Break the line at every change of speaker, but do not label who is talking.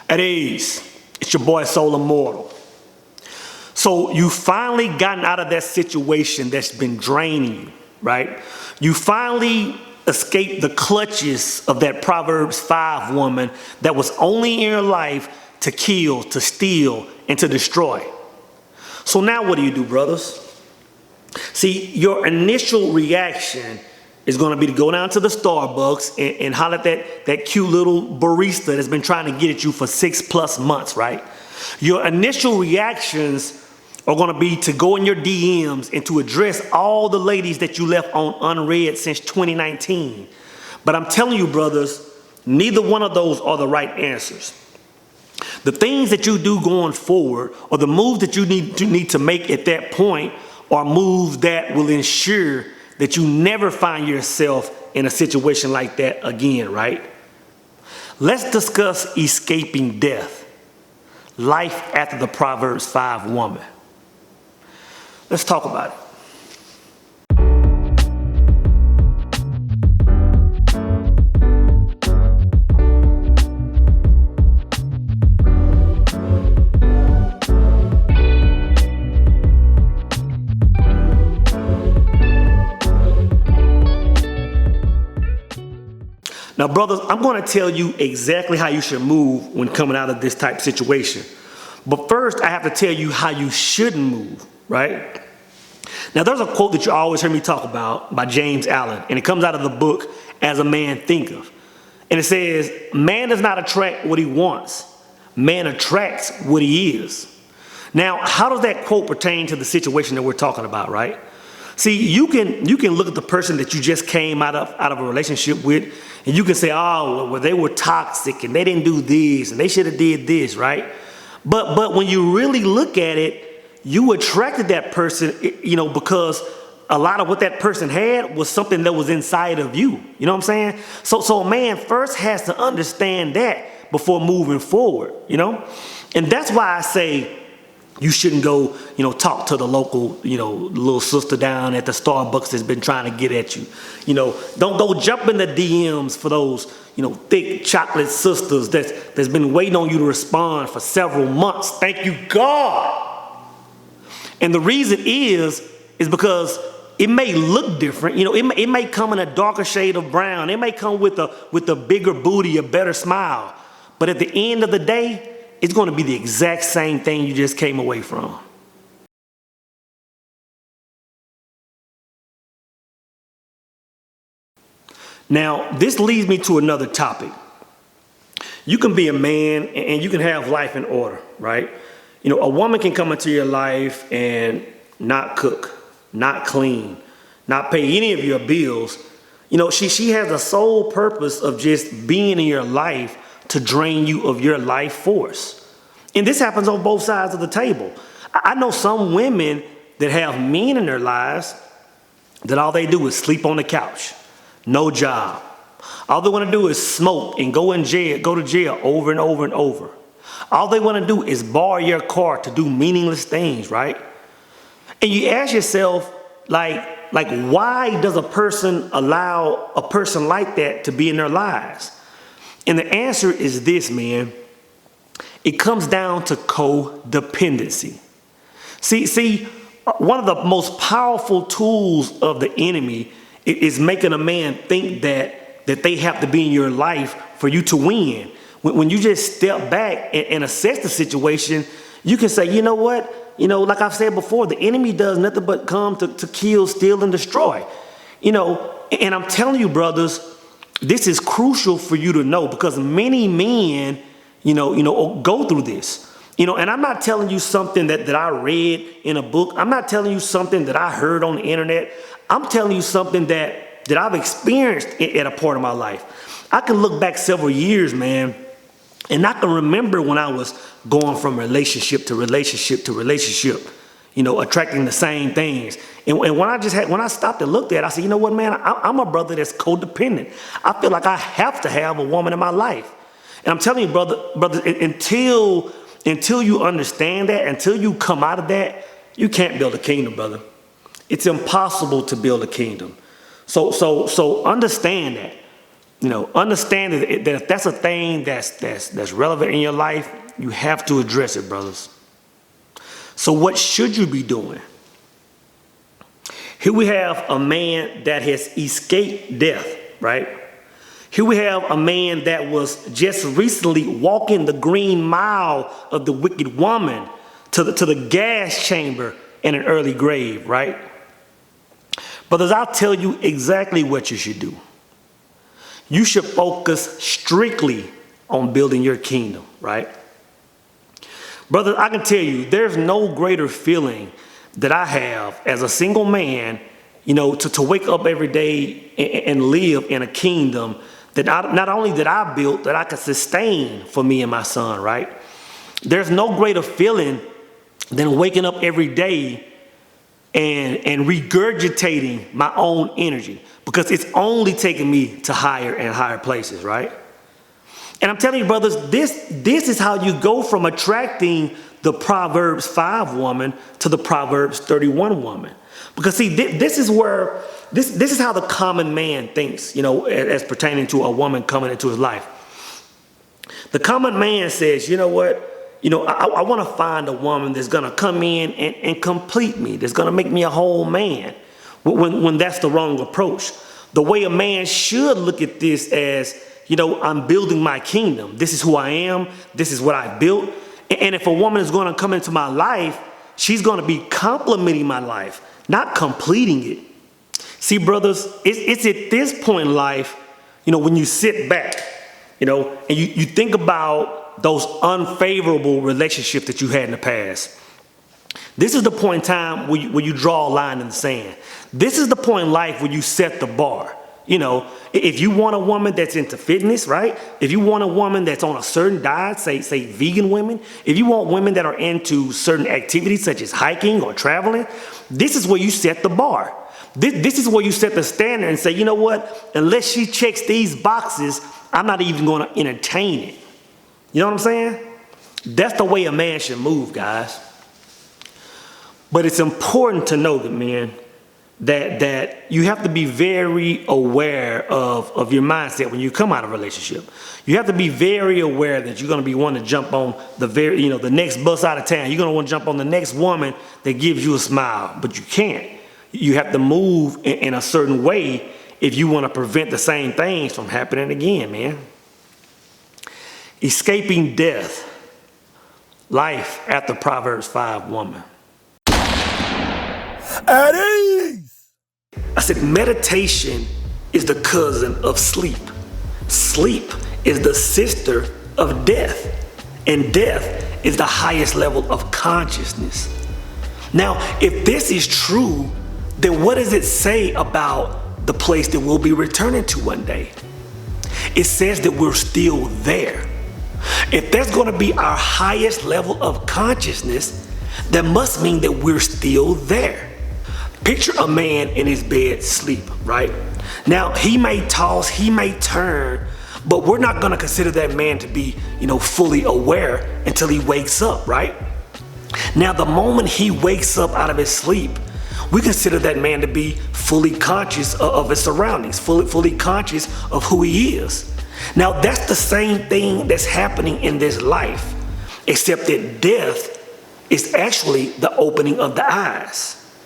At ease, it's your boy Soul Immortal. So you finally gotten out of that situation that's been draining you, right? You finally escaped the clutches of that Proverbs 5 woman that was only in your life to kill, to steal, and to destroy. So now what do, brothers? See, your initial reaction is going to be to go down to the Starbucks and holler at that cute little barista that's been trying to get at you for 6+ months, right? Your initial reactions are going to be to go in your DMs and to address all the ladies that you left on unread since 2019. But I'm telling you, brothers, neither one of those are the right answers. The things that you do going forward, or the moves that you need to make at that point, are moves that will ensure that you never find yourself in a situation like that again, right? Let's discuss escaping death. Life after the Proverbs 5 woman. Let's talk about it. Now, brothers, I'm going to tell you exactly how you should move when coming out of this type of situation. But first, I have to tell you how you shouldn't move, right? Now, there's a quote that you always hear me talk about by James Allen, and it comes out of the book, As a Man Thinketh. And it says, man does not attract what he wants. Man attracts what he is. Now, how does that quote pertain to the situation that we're talking about, right? See, you can look at the person that you just came out of a relationship with, and you can say, oh, well, they were toxic and they didn't do this and they should have did this, right? But when you really look at it, you attracted that person, because a lot of what that person had was something that was inside of you. You know what I'm saying? So a man first has to understand that before moving forward, And that's why I say, you shouldn't go, talk to the local, little sister down at the Starbucks that's been trying to get at you. Don't go jump in the DMs for those, thick chocolate sisters that's been waiting on you to respond for several months. Thank you, God. And the reason is because it may look different. It may come in a darker shade of brown. It may come with a bigger booty, a better smile. But at the end of the day, it's going to be the exact same thing you just came away from. Now, this leads me to another topic. You can be a man and you can have life in order, right? A woman can come into your life and not cook, not clean, not pay any of your bills. She has the sole purpose of just being in your life to drain you of your life force. And this happens on both sides of the table. I know some women that have men in their lives that all they do is sleep on the couch, no job. All they want to do is smoke and go to jail over and over and over. All they want to do is borrow your car to do meaningless things, right? And you ask yourself, like why does a person allow a person like that to be in their lives? And the answer is this, man. It comes down to codependency. See, one of the most powerful tools of the enemy is making a man think that they have to be in your life for you to win. When you just step back and assess the situation, you can say, you know what? Like I've said before, the enemy does nothing but come to kill, steal, and destroy. And I'm telling you, brothers, this is crucial for you to know because many men, go through this. And I'm not telling you something that I read in a book. I'm not telling you something that I heard on the internet. I'm telling you something that I've experienced at a part of my life. I can look back several years, man, and I can remember when I was going from relationship to relationship to relationship, attracting the same things. And when I stopped and looked at it, I said, you know what, man, I'm a brother that's codependent. I feel like I have to have a woman in my life. And I'm telling you, brother, until you understand that, until you come out of that, you can't build a kingdom, brother. It's impossible to build a kingdom. So understand that. understand that if that's a thing that's relevant in your life, you have to address it, brothers. So what should you be doing? Here we have a man that has escaped death, right? Here we have a man that was just recently walking the green mile of the wicked woman to the gas chamber in an early grave, right? Brothers, I'll tell you exactly what you should do. You should focus strictly on building your kingdom, right? Brothers, I can tell you, there's no greater feeling that I have as a single man, to wake up every day and live in a kingdom that not only that I built, that I could sustain for me and my son, right? There's no greater feeling than waking up every day and regurgitating my own energy, because it's only taking me to higher and higher places, right? And I'm telling you, brothers, this is how you go from attracting the Proverbs 5 woman to the Proverbs 31 woman. Because see, this is how the common man thinks, as pertaining to a woman coming into his life. The common man says, you know what? I want to find a woman that's going to come in and complete me, that's going to make me a whole man, when that's the wrong approach. The way a man should look at this as, I'm building my kingdom. This is who I am. This is what I built. And if a woman is going to come into my life, she's going to be complementing my life, not completing it. See, brothers, it's at this point in life, when you sit back, and you think about those unfavorable relationships that you had in the past. This is the point in time where you draw a line in the sand. This is the point in life where you set the bar. If you want a woman that's into fitness, right? If you want a woman that's on a certain diet, say vegan women, if you want women that are into certain activities such as hiking or traveling, this is where you set the bar. This is where you set the standard and say, you know what? Unless she checks these boxes, I'm not even going to entertain it. You know what I'm saying? That's the way a man should move, guys. But it's important to know that, man, that you have to be very aware of your mindset when you come out of a relationship. You have to be very aware that you're going to be wanting to jump on the next bus out of town. You're going to want to jump on the next woman that gives you a smile, but you can't. You have to move in a certain way if you want to prevent the same things from happening again, man. Escaping death. Life after Proverbs 5 woman.
At ease!
I said meditation is the cousin of sleep. Sleep is the sister of death. And death is the highest level of consciousness. Now, if this is true, then what does it say about the place that we'll be returning to one day? It says that we're still there. If that's going to be our highest level of consciousness, that must mean that we're still there. Picture a man in his bed sleep, right? Now, he may toss, he may turn, but we're not going to consider that man to be, fully aware until he wakes up, right? Now, the moment he wakes up out of his sleep, we consider that man to be fully conscious of his surroundings, fully conscious of who he is. Now, that's the same thing that's happening in this life, except that death is actually the opening of the eyes.